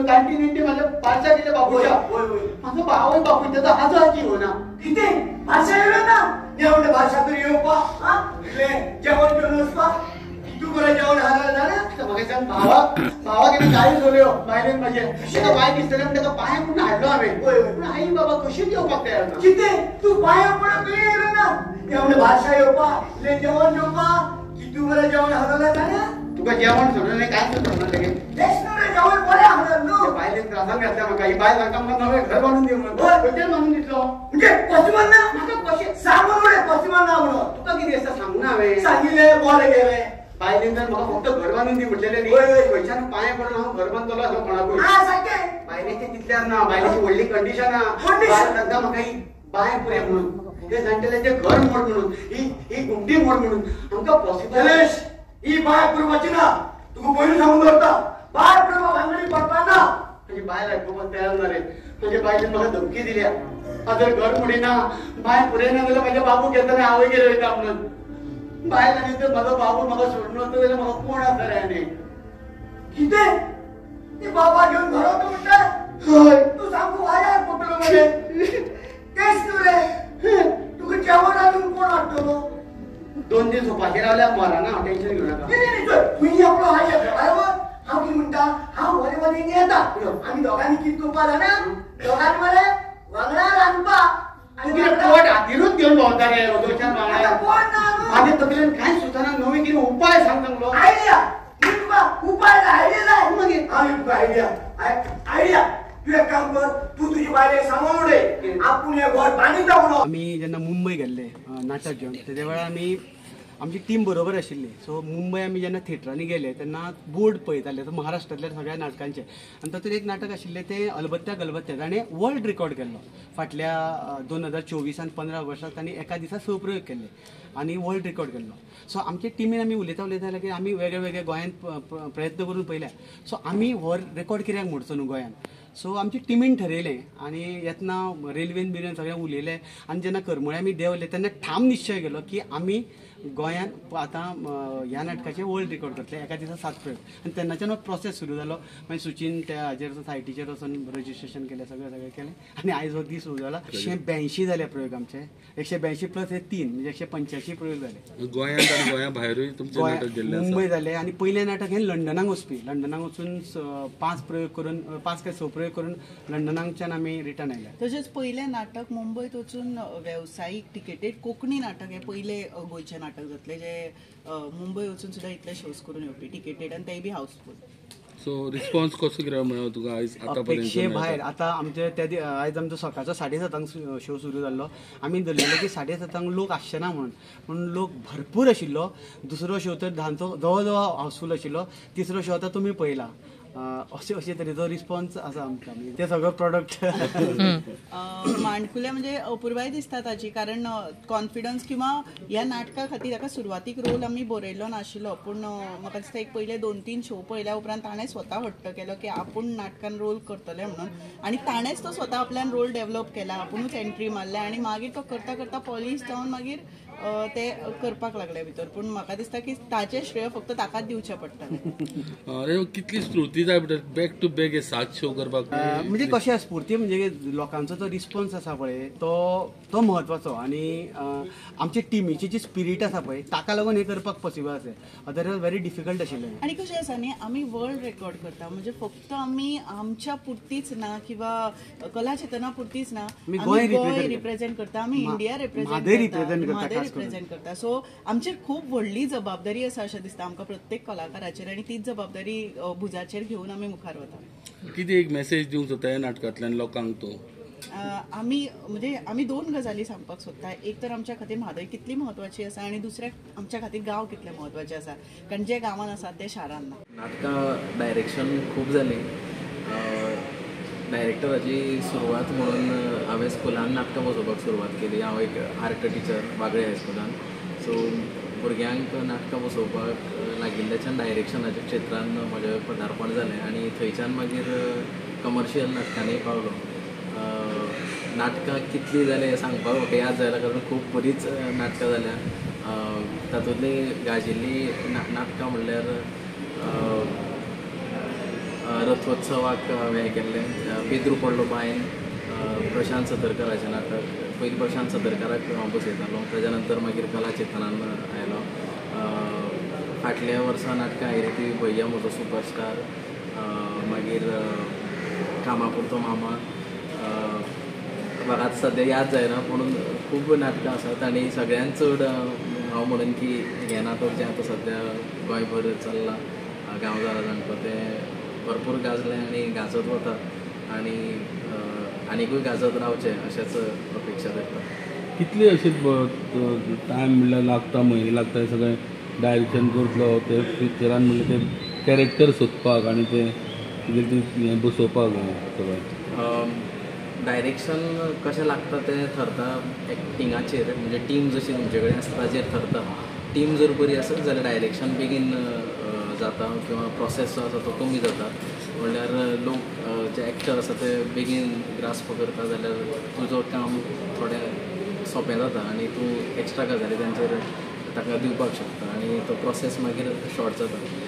Continuity माझ्या भाषा गेल्या बापूच्या माझा भाव बापू त्याचा हाच हो ना किती भाषा येऊ ना जेवण भाषा तरी येऊ पा जेवण करूनच पा तू बरं जेवण हालायला झालं मग भावा गेली गाडी झोले हो बाहेर म्हणजे त्याचा पाय दिसतले त्याचा पाय पूर्ण हाडलो आम्ही पण आई बाबा कशी देऊ बघता यार किती तू पाय पडत येऊ ना जेवण भाषा येऊ पा जेवण येऊ पा तू बरं जेवण हालायला झालं तुका जेवण सोडलं नाही काय सोडणार लगे जेवण बरे हाललो बायले त्रासात घातल्या मग काही बाय सांगा मग नवे घर बांधून देऊ मग होटेल बांधून दिसलो म्हणजे पश्चिमान ना माझा कसे सांगून रे पश्चिमान ना म्हणून तुका किती असं सांगू ना हवे सांगितले बोले गेले बायले तर मला फक्त घर बांधून दे म्हटलेले नाही पैशानं पाय पडून हा घर बांधतो असं म्हणालो हा सांगे बायलेची तिथल्यावर ना बायलेची वडली कंडिशन ना बाय सांगा मग काही बाय पुरे म्हणून ते सांगते घर मोड म्हणून ही गुंडी मोड म्हणून आमका पॉसिबल ही बाय पूर्वाची ना तू पहिली सांगून होता बाय पूर्व भांगडी पडताना म्हणजे बाय ऐकून तयार होणार आहे म्हणजे बायले मला धमकी दिल्या आता घर पुढे ना बाय पुढे ना गेलं म्हणजे बाबू घेताना आवय गेले का म्हणून बाय नाही तर माझा बाबू मला सोडणं होतं त्याला मला कोण असणार आहे किती ते बाबा घेऊन घरात म्हणताय तू सांगू आया कुठलं मध्ये तेच तू रे तू जेवण अजून कोण वाटतो 2 दिवस उपाशी राहिल्या मला ना टेन्शन घेऊ नका मी आपलं हाय बरोबर हा की म्हणता हा वरे मध्ये नेता आम्ही दोघांनी किती तुपाला ना दोघांमध्ये वागणार रांपा आणि पोट हातीरून घेऊन बोलता रे दोन-चार मागण्या माझे तकलेन काय सुधारणा नवी की उपाय सांग चांगलो आयडिया तुका उपाय आयडिया नाही मग आम्ही तुका आयडिया तू एक काम कर तू तुझी बायले सांभाळून रे आपण हे घर पाणी टाकून आम्ही जेव्हा मुंबई गेल्ले नाटक घेऊन त्या वेळा आम्ही आमची टीम बरोबर आशिल्ली सो मुंबई आम्ही जेन्ना थिएटरांनी गेले तेन्ना बोर्ड पळयताले तो महाराष्ट्रांतल्या सगळ्या नाटकांचे आनी तातूंत एक नाटक आशिल्लें तें अलबत्त्या गलबत्त्या ताणें वर्ल्ड रिकॉर्ड केल्लो फाटल्या 2024 आनी 15 वर्सांत तांणी एका दिसा 6 प्रयोग केल्ले आनी वर्ल्ड रिकॉर्ड केल्लो सो आमचे टिमीन आमी उलयता की आमी वेगळे वेगळे गोंयांत प्रयत्न करून पळयल्या सो आमी हो रेकॉर्ड कित्याक मोडचो न्हू गोंयांत सो आमची टिमीन ठरयलें आनी येतना रेल्वेन बिल्वेन सगळें उलयलें आनी जेन्ना करमळे आमी देंवले तेन्ना ठाम निश्चय केलो की आमी गोंयांत आतां ह्या नाटकाचें वर्ल्ड रिकॉर्ड करतले एका दिसा 7 प्रयोग आनी तेन्नाच्यान हो प्रोसेस सुरू जालो मागीर सुचीन त्या हाजेर सायटीचेर वचून रजिस्ट्रेशन केलें सगळें केलें आनी आयज हो दीस सुरू जाला 182 जाले प्रयोग आमचे 182 प्लस हे 3 म्हणजे 185 प्रयोग जाले गोंयांत आनी गोंया भायरूय तुमचें नाटक गेल्लें आसा मुंबय जालें आनी पयलें नाटक हें लंडनाक वचपी लंडनाक वचून 5 प्रयोग करून 5 काय 6 प्रयोग करून लंडनाच्यान आमी रिटर्न आयले तशेंच पयलें नाटक मुंबयत वचून वेवसायीक टिकेटेड कोंकणी नाटक हें पयलें गोंयचें नाटक जातलें जे मुंबय वचून सुद्दां इतले शोज करून येवपी टिकेटेड आनी तेय बी हाऊसफुल सो रिस्पॉन्स कसो कितें मेळ्ळो तुका आयज आतां पर्यंत अपेक्षे भायर आतां आमचे आयज आमचो सकाळचो 7:30 शो सुरू जाल्लो आमी धरलेलो की 7:30 लोक आसचे ना म्हणून लोक भरपूर आशिल्लो दुसरो शो तर धांचो जवळ जवळ हाऊसफुल आशिल्लो तिसरो शो आतां तुमी पळयला अशे तरेचो रिस्पॉन्स आसा आमकां ते सगळं प्रोडक्ट मांडकुले म्हणजे अपुर्बाय दिसता ताची कारण कॉन्फिडन्स किंवा ह्या नाटका खातीर ताका सुरवातीक रोल आमी बरयल्लो नाशिल्लो पूण म्हाका दिसता एक पयले 2-3 शो पळयल्या उपरांत ताणें स्वता हट्ट केलो की आपूण नाटकान रोल करतलें म्हणून आनी ताणेंच तो स्वता आपल्यान रोल डेव्हलप केला आपुणूच एंट्री मारल्या आनी मागीर तो करता करता पॉलिश जावन मागीर ते करपाक लागले भितर पूण म्हाका दिसता की ताचें श्रेय फक्त ताकाच दिवचें पडटलें अरे कितली स्फूर्ती जाय बॅक टू बॅक हे 7 शो करपाक म्हणजे कशें स्फूर्ती म्हणजे लोकांचो जो रिस्पॉन्स आसा पळय तो म्हत्वाचो आनी आमची टिमीची जी स्पिरीट आसा पळय ताका लागून हे करपाक पॉसिबल आसा अदरवायज व्हेरी डिफिकल्ट आशिल्लें आनी कशें आसा न्ही आमी वर्ल्ड रेकॉर्ड करता म्हणजे फक्त आमी आमच्या पुरतीच ना किंवा कला चेतना पुरतीच ना आमी गोंय रिप्रेझेंट करता आमी इंडिया रिप्रेझेंट करता सो आमचेर खूब व्हडली जबाबदारी आसा अशें दिसता आमकां प्रत्येक कलाकाराचेर आनी तीच जबाबदारी भुजाचेर घेवन आमी मुखार वता कितें एक मेसेज दिवंक सोदता ह्या नाटकांतल्यान लोकांक तो आमी 2 गजाली सांगपाक सोदता एक तर आमच्या खातीर म्हादय कितली म्हत्वाची आसा आनी दुसऱ्याक आमच्या खातीर गांव कितले म्हत्वाचे आसा कारण जे गांवांत आसात ते शारांत ना नाटकां डायरेक्शन खूब जालें डायरेक्टराची सुरवात म्हणून हांवें स्कुलान नाटकां बसोवपाक सुरवात केली हांव एक आर्ट टिचर वागळे हायस्कुलान सो भुरग्यांक नाटकां बसोवपाक लागिल्ल्याच्यान डायरेक्शनाच्या क्षेत्रान म्हजें पदार्पण जालें आनी थंयच्यान मागीर कमर्शियल नाटकांनी पावलो नाटकां कितलीं जालें हें सांगपाक म्हाका याद जायना कारण खूब बरीच नाटकां जाल्या तातूंतली गाजिल्ली नाटकां म्हणल्यार रथोत्सवाक हें केल्लें पेद्रू पडलो बायन प्रशांत सतरकराचें नाटक पयलीं प्रशांत सतरकाराक हांव बसयतालो तेज्या नंतर मागीर कला चेतनान आयलो फाटल्या वर्सा नाटकां आयली ती भैया म्हजो सुपरस्टार मागीर कामापुरतो मामा म्हाका आतां सद्या याद जायना पूण खूब नाटकां आसात आनी सगळ्यांत चड हांव म्हणून की हें नाटक जें आतां सद्या गोंयभर चल्लां गांव जाला जाणटो तें भरपूर गाजलें आनी गाजत वता आनी आनीकूय गाजत रावचें अशेंच अपेक्षा करता. कितले अशे टायम म्हणल्यार लागता म्हयने लागता हे सगळें डायरेक्शन करतलो ते पिक्चरान म्हणल्यार ते कॅरेक्टर सोदपाक आनी ते कितें हें बसोवपाक सगळें डायरेक्शन कशें लागता तें ठरता एक्टिंगाचेर म्हणजे टीम जशी तुमचे कडेन आसता ताचेर ठरता. टीम जर बरी आसत जाल्यार डायरेक्शन बेगीन जाता किंवा प्रोसेस जो आसा तो कमी जाता म्हणल्यार लोक जे एक्टर आसा ते बेगीन ग्रास्प करता जाल्यार तुजो काम थोडें सोंपें जाता आनी तूं एक्स्ट्रा गजाली तांचेर ताका दिवपाक शकता आनी तो प्रोसेस मागीर शॉर्ट जाता.